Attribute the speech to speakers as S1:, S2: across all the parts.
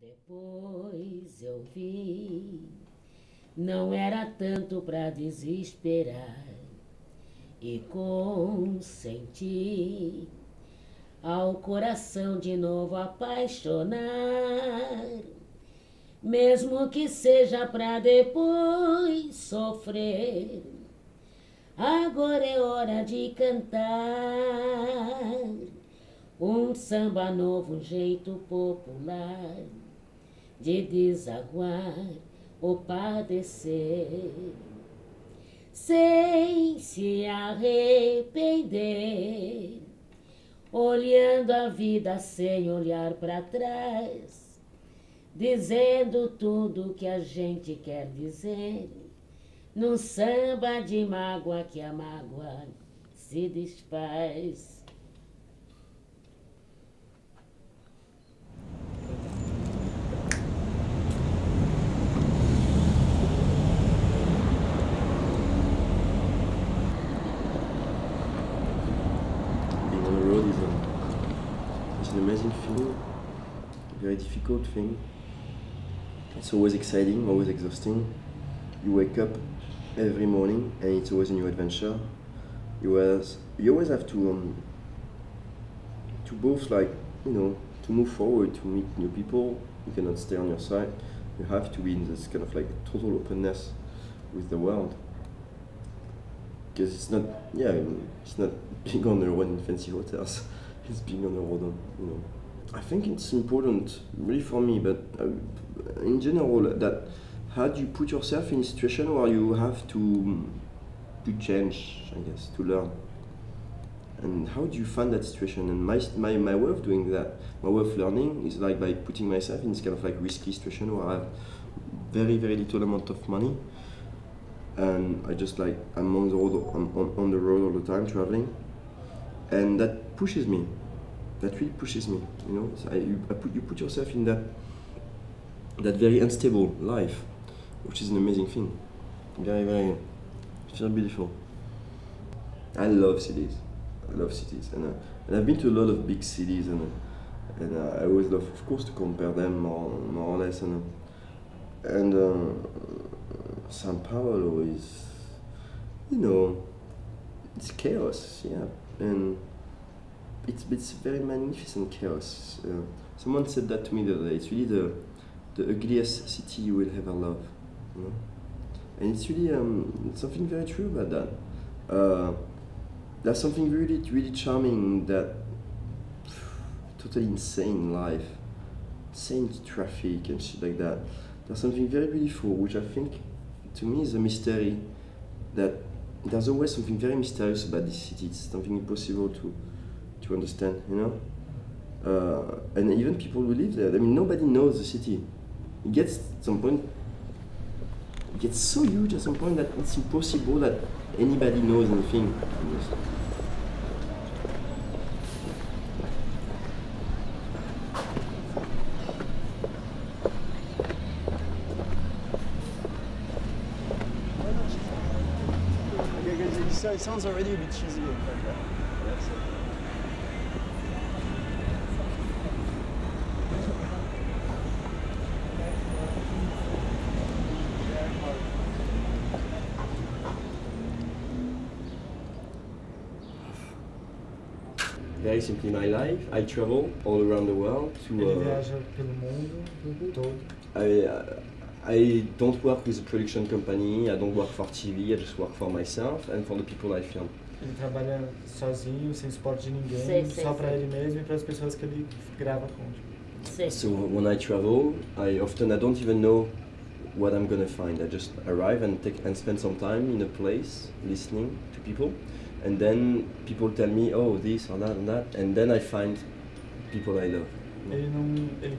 S1: Depois eu vi, não era tanto pra desesperar, e consenti ao coração de novo apaixonar, mesmo que seja pra depois sofrer. Agora é hora de cantar um samba novo, um jeito popular de desaguar ou padecer, sem se arrepender, olhando a vida sem olhar para trás, dizendo tudo que a gente quer dizer, num samba de mágoa que a mágoa se desfaz.
S2: It's an amazing thing, very difficult thing. It's always exciting, always exhausting. You wake up every morning and it's always a new adventure. You always have to both, like, you know, to move forward, to meet new people. You cannot stay on your side. You have to be in this kind of like total openness with the world. Because it's not being on the road in fancy hotels. It's being on the road, you know. I think it's important, really for me, but in general, that how do you put yourself in a situation where you have to change, I guess, to learn? And how do you find that situation? And my way of doing that, my way of learning is like by putting myself in this kind of like risky situation where I have very, very little amount of money. And I just like, I'm on the road, on the road all the time, traveling, and that pushes me. That really pushes me, you know. So you put yourself in that very unstable life, which is an amazing thing. Very, very, it's very beautiful. I love cities. And I've been to a lot of big cities, and I always love, of course, to compare them more or less, and Sao Paulo is, you know, it's chaos, yeah, and it's very magnificent chaos. Someone said that to me the other day. It's really the ugliest city you will ever love, you know? And it's really something very true about that. There's something really, really charming, that totally insane life, insane traffic and shit like that. There's something very beautiful, which I think, to me, is a mystery, that there's always something very mysterious about this city. It's something impossible to understand, you know? And even people who live there, I mean, nobody knows the city. It gets at some point, it gets so huge at some point that it's impossible that anybody knows anything.
S3: It sounds already a bit cheesy.
S2: Very simply, my life, I travel all around the world to.
S3: Ele viaja pelo mundo todo.
S2: I don't work with a production company, I don't work for TV, I just work for myself and for the people I film.
S3: Ele trabalha sozinho, sem suporte de ninguém, só para ele mesmo e para as pessoas que ele grava com.
S2: So when I travel, I don't even know what I'm gonna find. I just arrive and spend some time in a place, listening to people, and then people tell me, oh, this or that, and then I find people I love.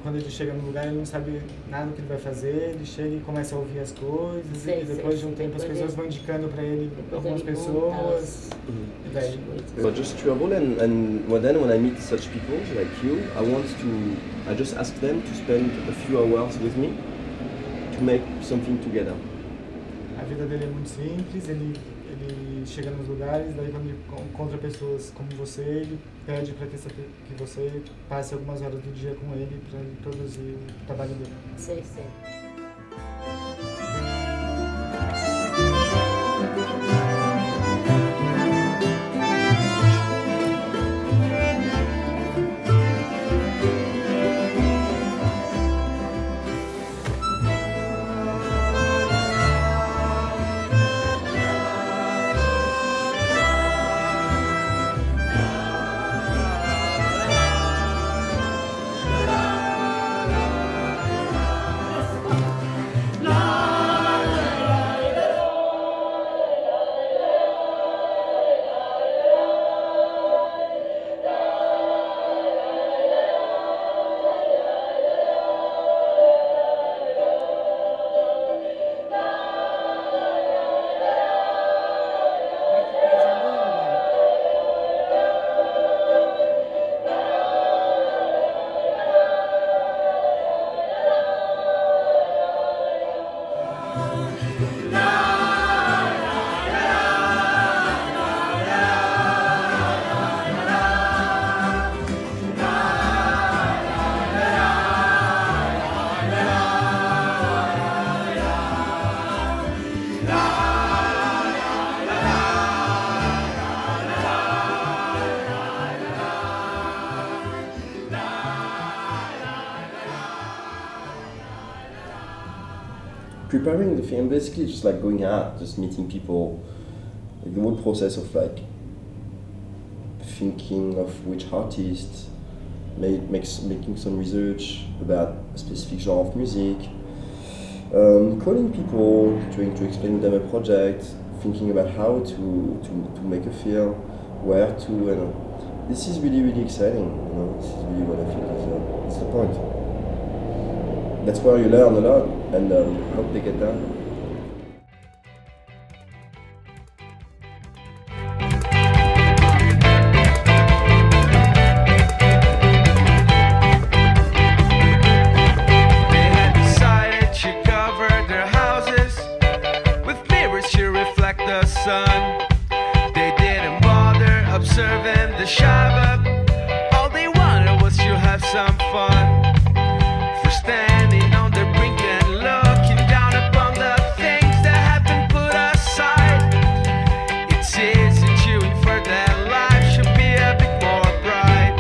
S3: Quando ele chega no lugar, ele não sabe nada do que ele vai fazer, ele chega e começa a ouvir as coisas, e depois de um tempo as pessoas vão indicando para ele algumas pessoas, e daí...
S2: So I just travel, and then when I meet such people like you, I just ask them to spend a few hours with me to make something together.
S3: A vida dele é muito simples, ele ele chega nos lugares, daí quando ele encontra pessoas como você, ele pede para que você passe algumas horas do dia com ele para ele produzir o trabalho dele.
S1: Sei, sei.
S2: Preparing the film, basically just like going out, just meeting people, like the whole process of like thinking of which artist, making some research about a specific genre of music, calling people, trying to explain to them a project, thinking about how to make a film, where to, and this is really, really exciting. You know, this is really what I think is the point. That's where you learn a lot, and I hope they get that.
S4: They had decided to cover their houses with mirrors to reflect the sun. They didn't bother observing the Shabbat. All they wanted was to have some fun. For standing on the brink and looking down upon the things that have been put aside. It's easy to infer that life should be a bit more bright.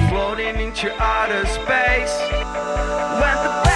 S4: Floating into outer space when the